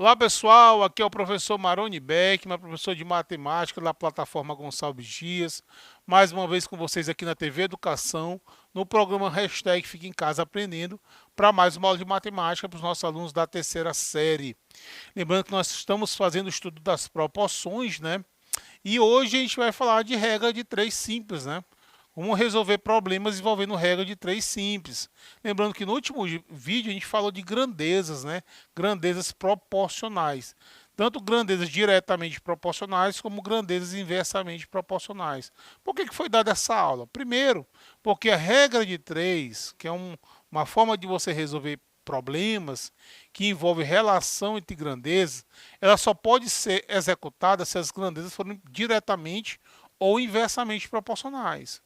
Olá pessoal, aqui é o professor Maroni Beckman, professor de matemática da plataforma Gonçalves Dias, mais uma vez com vocês aqui na TV Educação, no programa Hashtag Fique em Casa Aprendendo, para mais uma aula de matemática para os nossos alunos da terceira série. Lembrando que nós estamos fazendo o estudo das proporções, né? E hoje a gente vai falar de regra de três simples, né? Como resolver problemas envolvendo regra de três simples. Lembrando que no último vídeo a gente falou de grandezas, né? Grandezas proporcionais. Tanto grandezas diretamente proporcionais como grandezas inversamente proporcionais. Por que foi dada essa aula? Primeiro, porque a regra de três, que é uma forma de você resolver problemas que envolve relação entre grandezas, ela só pode ser executada se as grandezas forem diretamente ou inversamente proporcionais.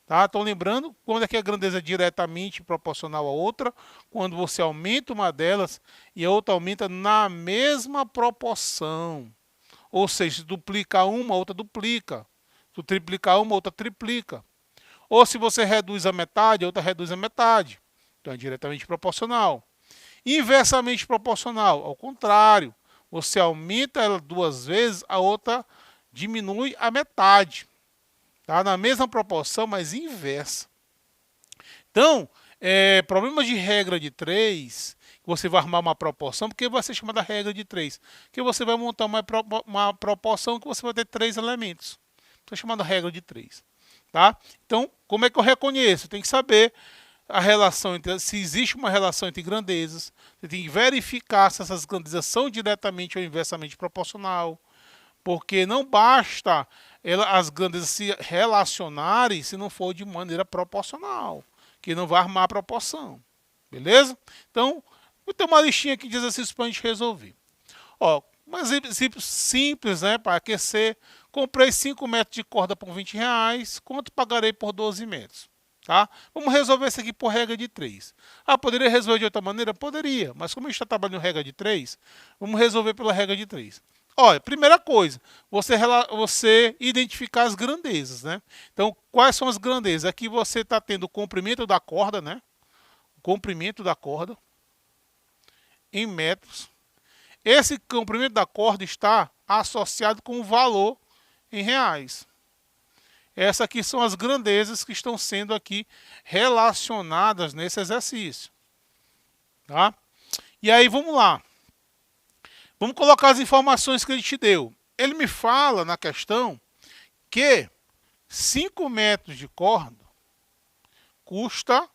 Tá? Então, lembrando, quando é que a grandeza é diretamente proporcional à outra? Quando você aumenta uma delas e a outra aumenta na mesma proporção. Ou seja, se duplicar uma, a outra duplica. Se triplicar uma, a outra triplica. Ou se você reduz a metade, a outra reduz a metade. Então, é diretamente proporcional. Inversamente proporcional, ao contrário. Você aumenta ela duas vezes, a outra diminui a metade. Tá? Na mesma proporção, mas inversa. Então, problemas de regra de 3, você vai armar uma proporção, porque vai ser chamada regra de 3. Que você vai montar uma proporção que você vai ter 3 elementos. Então, é chamada regra de 3. Tá? Então, como é que eu reconheço? Tem que saber a relação entre, se existe uma relação entre grandezas. Você tem que verificar se essas grandezas são diretamente ou inversamente proporcional. Porque não basta as grandezas se relacionarem se não for de maneira proporcional, que não vai armar a proporção. Beleza? Então, vou ter uma listinha aqui de exercícios para a gente resolver. Ó, um exercício simples, né, para aquecer. Comprei 5 metros de corda por R$ 20. Quanto pagarei por 12 metros? Tá? Vamos resolver isso aqui por regra de 3. Ah, poderia resolver de outra maneira? Poderia, mas como a gente está trabalhando em regra de 3, vamos resolver pela regra de 3. Olha, primeira coisa, você identificar as grandezas, né? Então, quais são as grandezas? Aqui você está tendo o comprimento da corda, né? O comprimento da corda em metros. Esse comprimento da corda está associado com o valor em reais. Essas aqui são as grandezas que estão sendo aqui relacionadas nesse exercício. Tá? E aí, vamos lá. Vamos colocar as informações que ele te deu. Ele me fala na questão que 5 metros de corda custa R$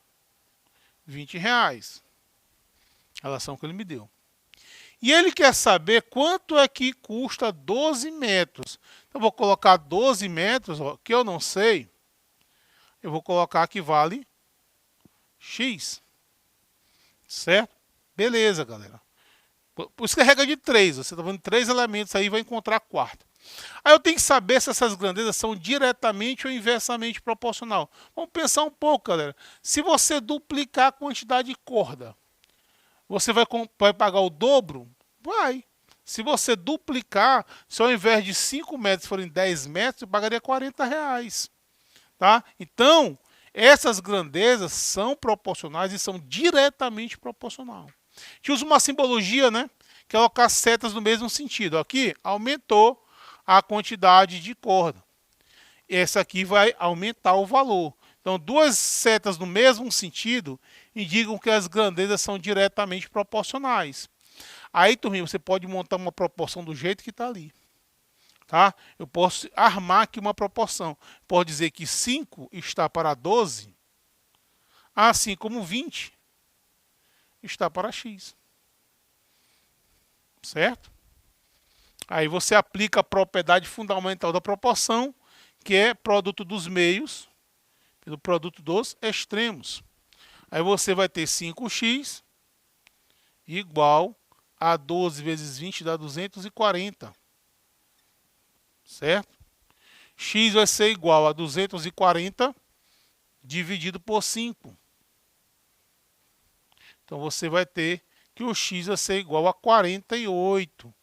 20. A relação que ele me deu. E ele quer saber quanto é que custa 12 metros. Então, eu vou colocar 12 metros, ó, que eu não sei. Eu vou colocar que vale X. Certo? Beleza, galera. Por isso que é regra de 3. Você está vendo 3 elementos aí, vai encontrar a quarta. Aí eu tenho que saber se essas grandezas são diretamente ou inversamente proporcional. Vamos pensar um pouco, galera. Se você duplicar a quantidade de corda, você vai pagar o dobro? Vai. Se você duplicar, se ao invés de 5 metros forem 10 metros, eu pagaria R$ 40. Tá? Então, essas grandezas são proporcionais e são diretamente proporcionais. A gente usa uma simbologia, né? Que é colocar setas no mesmo sentido. Aqui, aumentou a quantidade de corda. Essa aqui vai aumentar o valor. Então, duas setas no mesmo sentido indicam que as grandezas são diretamente proporcionais. Aí, turminha, você pode montar uma proporção do jeito que está ali. Tá? Eu posso armar aqui uma proporção. Pode dizer que 5 está para 12, assim como 20 está para X. Certo? Aí você aplica a propriedade fundamental da proporção, que é produto dos meios pelo produto dos extremos. Aí você vai ter 5x igual a 12 vezes 20 dá 240. Certo? X vai ser igual a 240 dividido por 5. Então você vai ter que o x vai ser igual a 48.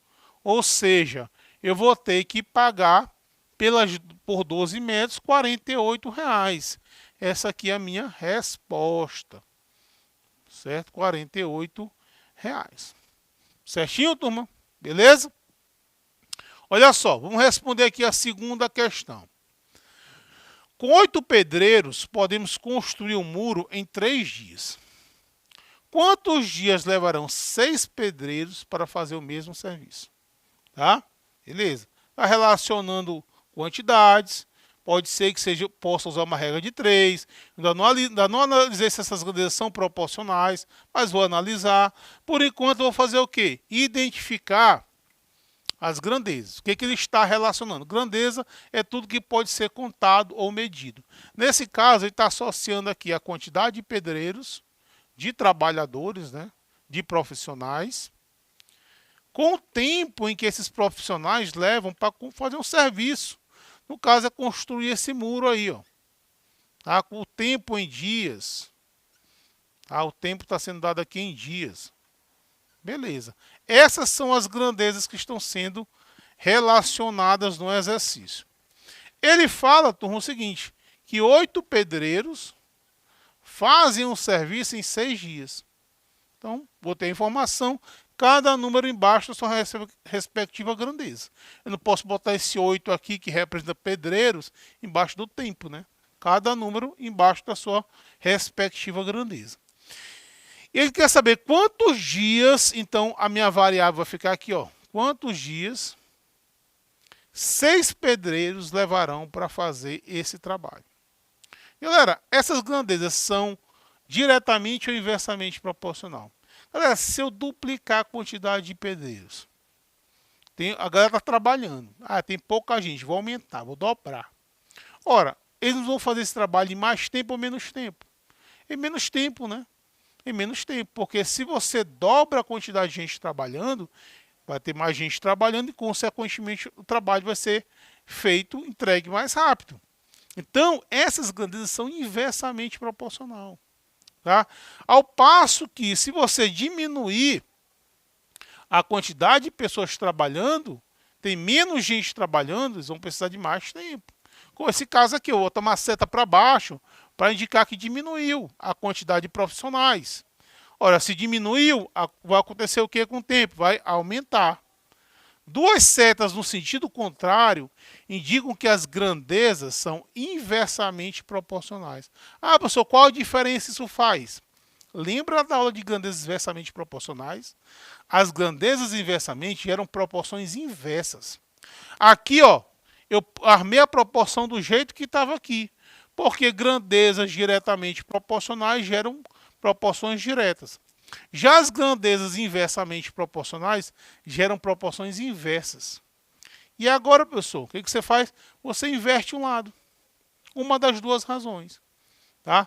Ou seja, eu vou ter que pagar por 12 metros R$ 48. Essa aqui é a minha resposta. Certo? R$ 48. Certinho, turma? Beleza? Olha só, vamos responder aqui a segunda questão. Com 8 pedreiros, podemos construir um muro em 3 dias. Quantos dias levarão 6 pedreiros para fazer o mesmo serviço? Tá? Beleza. Está relacionando quantidades. Pode ser que possa usar uma regra de 3. Ainda não analisei se essas grandezas são proporcionais, mas vou analisar. Por enquanto, vou fazer o quê? Identificar as grandezas. O que ele está relacionando? Grandeza é tudo que pode ser contado ou medido. Nesse caso, ele está associando aqui a quantidade de pedreiros, de trabalhadores, né, de profissionais, com o tempo em que esses profissionais levam para fazer um serviço. No caso, é construir esse muro aí, ó. Tá? Com o tempo em dias. Tá? O tempo está sendo dado aqui em dias. Beleza. Essas são as grandezas que estão sendo relacionadas no exercício. Ele fala, turma, o seguinte, que 8 pedreiros fazem um serviço em 6 dias. Então, botei a informação, cada número embaixo da sua respectiva grandeza. Eu não posso botar esse 8 aqui, que representa pedreiros, embaixo do tempo, né? Cada número embaixo da sua respectiva grandeza. Ele quer saber quantos dias, então a minha variável vai ficar aqui, ó. Quantos dias 6 pedreiros levarão para fazer esse trabalho? Galera, essas grandezas são diretamente ou inversamente proporcional. Galera, se eu duplicar a quantidade de pedreiros, a galera está trabalhando. Tem pouca gente, vou aumentar, vou dobrar. Ora, eles vão fazer esse trabalho em mais tempo ou menos tempo? Em menos tempo, né? Em menos tempo, porque se você dobra a quantidade de gente trabalhando, vai ter mais gente trabalhando e, consequentemente, o trabalho vai ser feito, entregue mais rápido. Então, essas grandezas são inversamente proporcional. Tá? Ao passo que, se você diminuir a quantidade de pessoas trabalhando, tem menos gente trabalhando, eles vão precisar de mais tempo. Com esse caso aqui, eu vou botar uma seta para baixo para indicar que diminuiu a quantidade de profissionais. Ora, se diminuiu, vai acontecer o que com o tempo? Vai aumentar. Duas setas no sentido contrário indicam que as grandezas são inversamente proporcionais. Professor, qual a diferença isso faz? Lembra da aula de grandezas inversamente proporcionais? As grandezas inversamente geram proporções inversas. Aqui, ó, eu armei a proporção do jeito que estava aqui, porque grandezas diretamente proporcionais geram proporções diretas. Já as grandezas inversamente proporcionais geram proporções inversas. E agora, pessoal, o que você faz? Você inverte um lado. Uma das duas razões. Tá?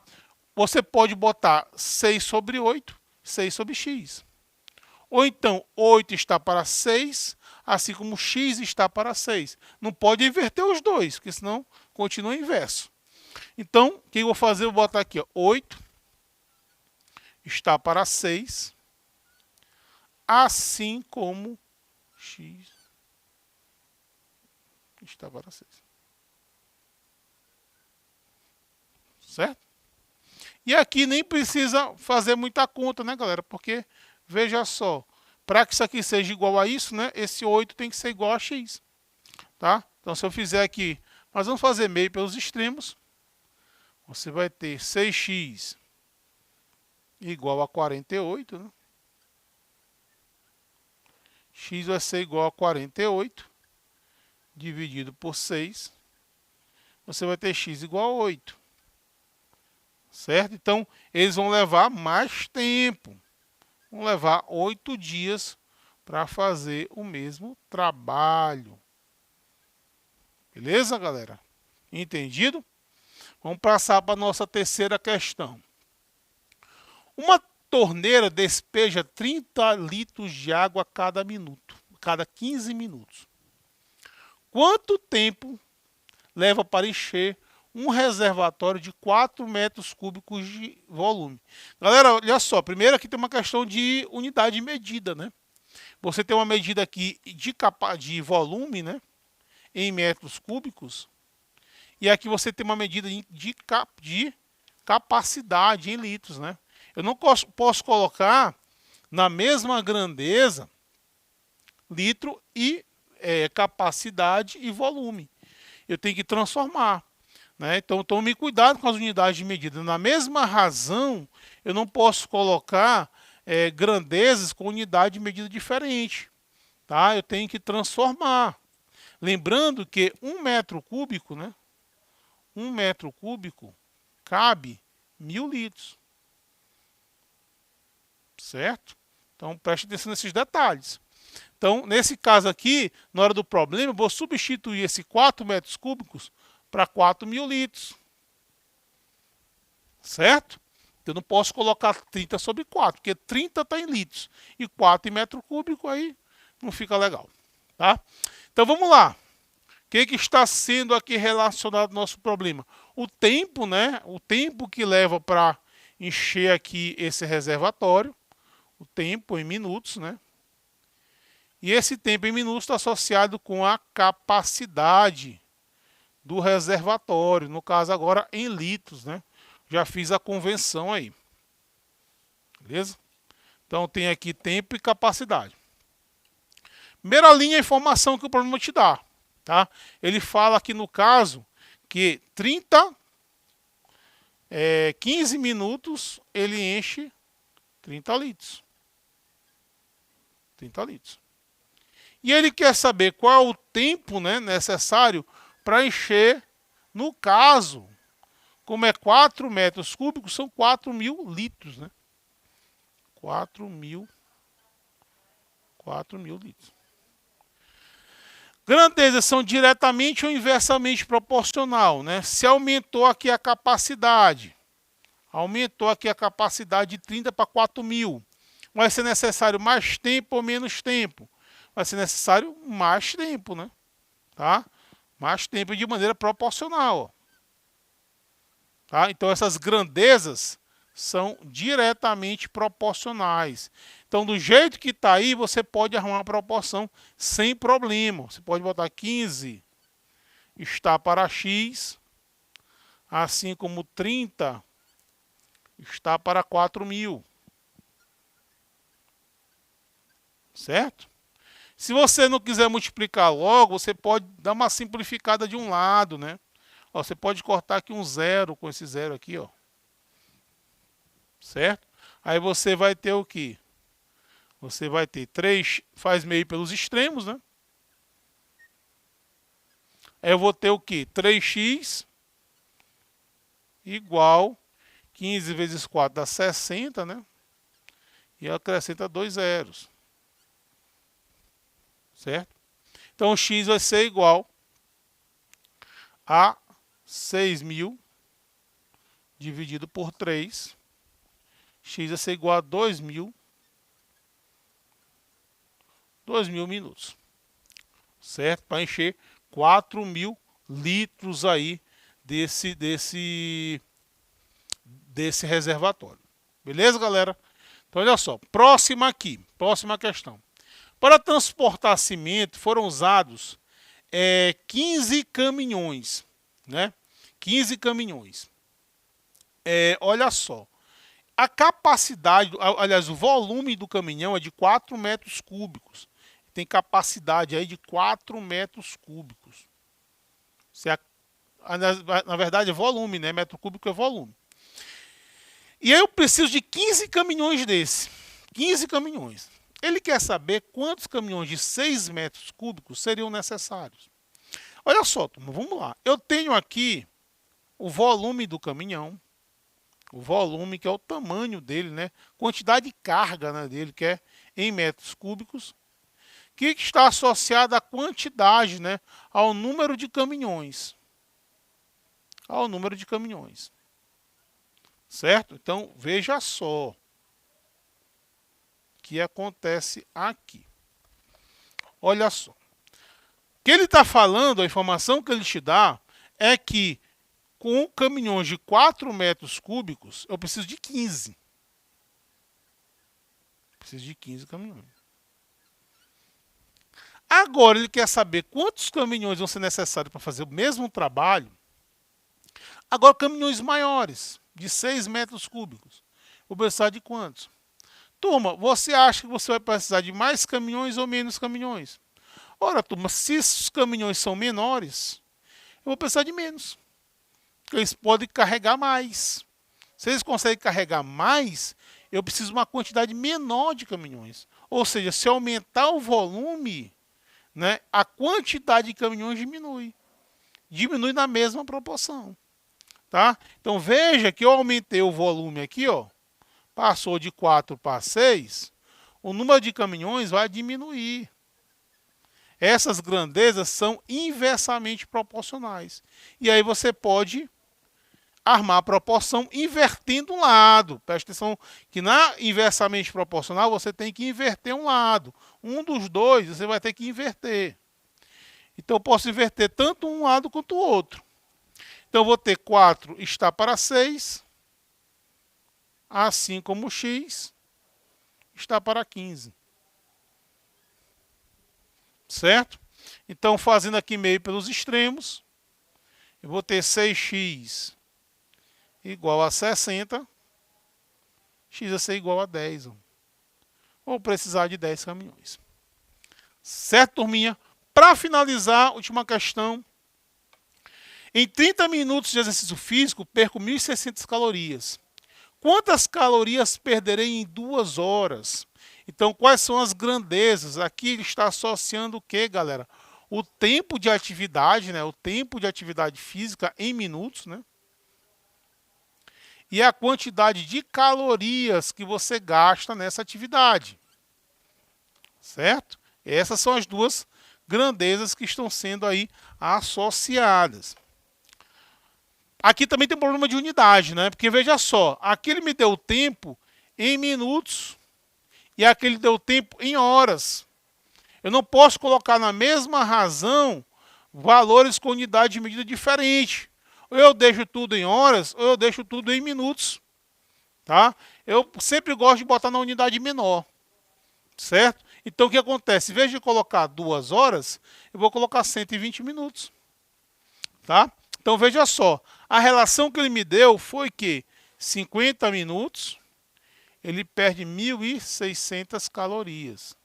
Você pode botar 6 sobre 8, 6 sobre x. Ou então, 8 está para 6, assim como x está para 6. Não pode inverter os dois, porque senão continua inverso. Então, o que eu vou fazer? Eu vou botar aqui, ó, 8 está para 6, assim como x está para 6. Certo? E aqui nem precisa fazer muita conta, né, galera? Porque, veja só, para que isso aqui seja igual a isso, né, esse 8 tem que ser igual a x. Tá? Então, se eu fizer aqui, nós vamos fazer meio pelos extremos. Você vai ter 6x igual a 48, né? X vai ser igual a 48, dividido por 6. Você vai ter x igual a 8. Certo? Então, eles vão levar mais tempo. Vão levar 8 dias para fazer o mesmo trabalho. Beleza, galera? Entendido? Vamos passar para a nossa terceira questão. Uma torneira despeja 30 litros de água a cada minuto, cada 15 minutos. Quanto tempo leva para encher um reservatório de 4 metros cúbicos de volume? Galera, olha só, primeiro aqui tem uma questão de unidade de medida, né? Você tem uma medida aqui de volume, né? Em metros cúbicos. E aqui você tem uma medida de capacidade em litros, né? Eu não posso colocar na mesma grandeza litro e capacidade e volume. Eu tenho que transformar. Né? Então, tome cuidado com as unidades de medida. Na mesma razão, eu não posso colocar grandezas com unidade de medida diferente. Tá? Eu tenho que transformar. Lembrando que 1 metro cúbico, né? 1 metro cúbico cabe 1000 litros. Certo? Então, preste atenção nesses detalhes. Então, nesse caso aqui, na hora do problema, eu vou substituir esse 4 metros cúbicos para 4.000 litros. Certo? Eu não posso colocar 30 sobre 4, porque 30 está em litros. E 4 em metro cúbico, aí não fica legal. Tá? Então, vamos lá. O que está sendo aqui relacionado ao nosso problema? O tempo, né? O tempo que leva para encher aqui esse reservatório. O tempo em minutos, né? E esse tempo em minutos está associado com a capacidade do reservatório, no caso agora em litros, né? Já fiz a convenção aí. Beleza? Então tem aqui tempo e capacidade. Primeira linha é a informação que o problema te dá, tá? Ele fala aqui no caso que 15 minutos ele enche 30 litros. 30 litros. E ele quer saber qual é o tempo, né, necessário para encher, no caso, como é 4 metros cúbicos, são 4.000 litros. Né? 4.000 litros. Grandezas são diretamente ou inversamente proporcional. Né? Se aumentou aqui a capacidade, de 30 para 4.000. Vai ser necessário mais tempo ou menos tempo? Vai ser necessário mais tempo, né? Tá? Mais tempo de maneira proporcional. Ó. Tá? Então, essas grandezas são diretamente proporcionais. Então, do jeito que está aí, você pode arrumar uma proporção sem problema. Você pode botar 15 está para X, assim como 30 está para 4.000. Certo? Se você não quiser multiplicar logo, você pode dar uma simplificada de um lado, né? Ó, você pode cortar aqui um zero com esse zero aqui, ó. Certo? Aí você vai ter o quê? Você vai ter 3, faz meio pelos extremos, né? Aí eu vou ter o quê? 3x igual 15 vezes 4 dá 60, né? E acrescenta 2 zeros. Certo? Então, o x vai ser igual a 6.000 dividido por 3. X vai ser igual a 2.000 minutos. Certo? Para encher 4.000 litros aí desse reservatório. Beleza, galera? Então, olha só. Próxima questão. Para transportar cimento foram usados 15 caminhões. Né? 15 caminhões. Olha só. A capacidade, aliás, o volume do caminhão é de 4 metros cúbicos. Tem capacidade aí de 4 metros cúbicos. Na verdade é volume, né? Metro cúbico é volume. E aí eu preciso de 15 caminhões desse. 15 caminhões. Ele quer saber quantos caminhões de 6 metros cúbicos seriam necessários. Olha só, turma, vamos lá. Eu tenho aqui o volume do caminhão. O volume, que é o tamanho dele, né? Quantidade de carga, né, dele, que é em metros cúbicos. Que está associado à quantidade, né? Ao número de caminhões. Ao número de caminhões. Certo? Então, veja só. Que acontece aqui. Olha só. O que ele está falando, a informação que ele te dá, é que com caminhões de 4 metros cúbicos, eu preciso de 15. Preciso de 15 caminhões. Agora, ele quer saber quantos caminhões vão ser necessários para fazer o mesmo trabalho. Agora, caminhões maiores, de 6 metros cúbicos. Vou precisar de quantos? turma, você acha que você vai precisar de mais caminhões ou menos caminhões? Ora, turma, se os caminhões são menores, eu vou precisar de menos. Porque eles podem carregar mais. Se eles conseguem carregar mais, eu preciso de uma quantidade menor de caminhões. Ou seja, se eu aumentar o volume, né, a quantidade de caminhões diminui. Diminui na mesma proporção. Tá? Então veja que eu aumentei o volume aqui, ó, passou de 4 para 6, o número de caminhões vai diminuir. Essas grandezas são inversamente proporcionais. E aí você pode armar a proporção invertendo um lado. Preste atenção que na inversamente proporcional você tem que inverter um lado. Um dos dois você vai ter que inverter. Então eu posso inverter tanto um lado quanto o outro. Então eu vou ter 4 está para 6, assim como x está para 15. Certo? Então fazendo aqui meio pelos extremos, eu vou ter 6x igual a 60, x vai ser igual a 10. Vou precisar de 10 caminhões. Certo, turminha? Para finalizar, última questão. Em 30 minutos de exercício físico, perco 1.600 calorias. Quantas calorias perderei em 2 horas? Então, quais são as grandezas? Aqui ele está associando o que, galera? O tempo de atividade, né? O tempo de atividade física em minutos, né? E a quantidade de calorias que você gasta nessa atividade. Certo? Essas são as duas grandezas que estão sendo aí associadas. Aqui também tem um problema de unidade, né? Porque veja só, aqui ele me deu o tempo em minutos e aqui ele deu o tempo em horas. Eu não posso colocar na mesma razão valores com unidade de medida diferente. Ou eu deixo tudo em horas, ou eu deixo tudo em minutos. Tá? Eu sempre gosto de botar na unidade menor. Certo? Então o que acontece? Em vez de colocar 2 horas, eu vou colocar 120 minutos. Tá? Então veja só, a relação que ele me deu foi que 50 minutos, ele perde 1.600 calorias.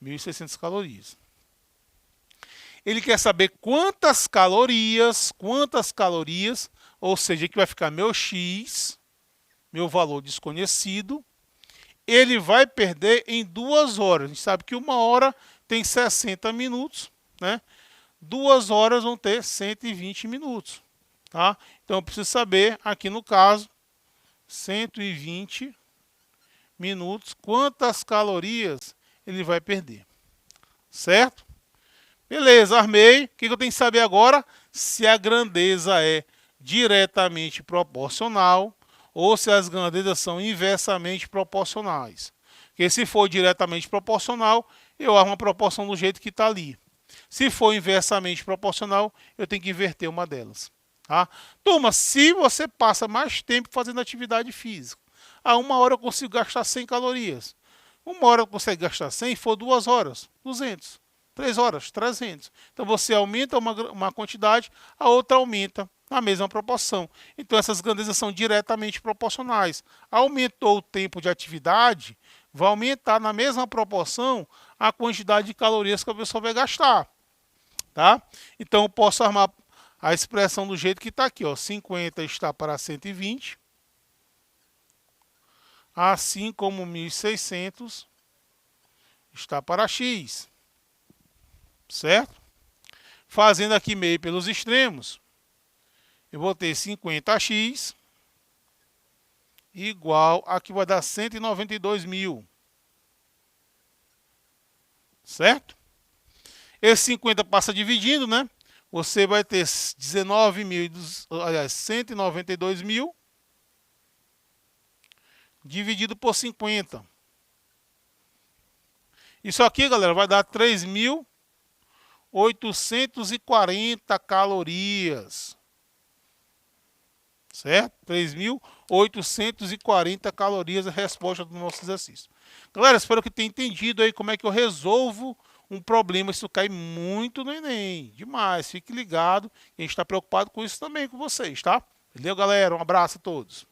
1.600 calorias. Ele quer saber quantas calorias, ou seja, que vai ficar meu x, meu valor desconhecido, ele vai perder em 2 horas. A gente sabe que 1 hora tem 60 minutos, né? 2 horas vão ter 120 minutos. Tá? Então eu preciso saber, aqui no caso, 120 minutos, quantas calorias ele vai perder. Certo? Beleza, armei. O que eu tenho que saber agora? Se a grandeza é diretamente proporcional ou se as grandezas são inversamente proporcionais. Porque se for diretamente proporcional, eu armo a proporção do jeito que está ali. Se for inversamente proporcional, eu tenho que inverter uma delas. Tá? Turma, se você passa mais tempo fazendo atividade física, a 1 hora eu consigo gastar 100 calorias. 1 hora eu consigo gastar 100, for 2 horas, 200. 3 horas, 300. Então você aumenta uma quantidade, a outra aumenta na mesma proporção. Então essas grandezas são diretamente proporcionais. Aumentou o tempo de atividade, vai aumentar na mesma proporção a quantidade de calorias que a pessoa vai gastar. Tá? Então eu posso armar a expressão do jeito que está aqui, ó. 50 está para 120, assim como 1.600 está para x. Certo? Fazendo aqui meio pelos extremos, eu vou ter 50x igual a que vai dar 192.000. Certo? Esse 50 passa dividindo, né? Você vai ter 192.000 dividido por 50. Isso aqui, galera, vai dar 3.840 calorias. Certo? 3.840 calorias é a resposta do nosso exercício. Galera, espero que tenha entendido aí como é que eu resolvo um problema. Isso cai muito no Enem. Demais. Fique ligado. A gente está preocupado com isso também com vocês, tá? Valeu, galera. Um abraço a todos.